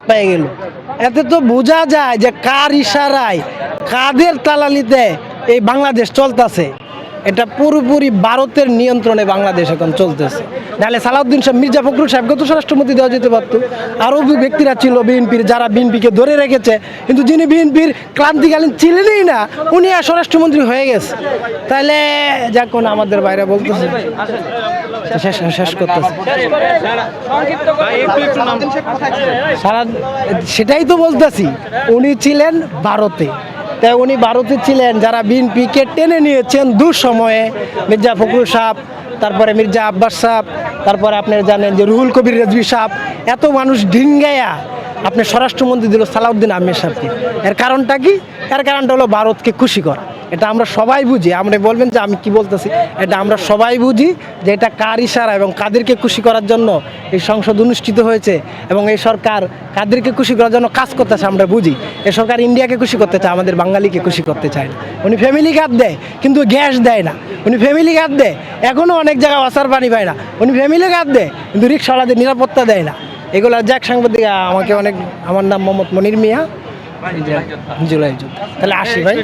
পেয়ে গেল। এতে তো বোঝা যায় যে কার ইশারায় কাদের তালালিতে এই বাংলাদেশ চলতেছে। এটা পুরোপুরি ভারতের নিয়ন্ত্রণে বাংলাদেশ এখন চলতেছে। নাহলে সালাউদ্দিন সাহেব, মির্জা ফখরুল সাহেবকে তো স্বরাষ্ট্রমন্ত্রী দেওয়া যেতে পারত। আরও ব্যক্তিরা ছিল বিএনপির, যারা বিএনপিকে ধরে রেখেছে, কিন্তু যিনি বিএনপির ক্রান্তিকালীন ছিলেনই না, উনি আর স্বরাষ্ট্রমন্ত্রী হয়ে গেছে। তাহলে যাক, কোন আমাদের বাইরে বলতেছে শেষ করতেছে সারা, সেটাই তো বলতেছি। উনি ছিলেন ভারতে, তাই উনি ভারতে ছিলেন, যারা বিএনপিকে টেনে নিয়েছেন দুঃসময়ে, মির্জা ফখরুল সাহেব, তারপরে মির্জা আব্বাস সাহেব, তারপরে আপনি জানেন যে রুহুল কবির রেজভী সাহেব, এত মানুষ ঢিঙ্গাইয়া আপনি স্বরাষ্ট্রমন্ত্রী দিল সালাউদ্দিন আহমেদ সাহেবকে। এর কারণটা কি? এর কারণটা হলো ভারতকে খুশি করা। এটা আমরা সবাই বুঝি। আপনি বলবেন যে আমি কি বলতেছি, এটা আমরা সবাই বুঝি যে এটা কার ইশারা এবং কাদেরকে খুশি করার জন্য এই সংসদ অনুষ্ঠিত হয়েছে, এবং এই সরকার কাদেরকে খুশি করার জন্য কাজ করতেছে আমরা বুঝি। এই সরকার ইন্ডিয়াকে খুশি করতে চায়, আমাদের বাঙালিকে খুশি করতে চায় না। উনি ফ্যামিলি কার্ড দেয় কিন্তু গ্যাস দেয় না। উনি ফ্যামিলি কার্ড দেয়, এখনও অনেক জায়গায় অসার পানি পায় না। উনি ফ্যামিলি কার্ড দেয় কিন্তু রিক্সাওয়ালাদের নিরাপত্তা দেয় না। এগুলো যাক, সাংবাদিক আমাকে অনেক, আমার নাম মোহাম্মদ মনির মিয়া, জুলাই যুদ্ধ। তাহলে আসি ভাই।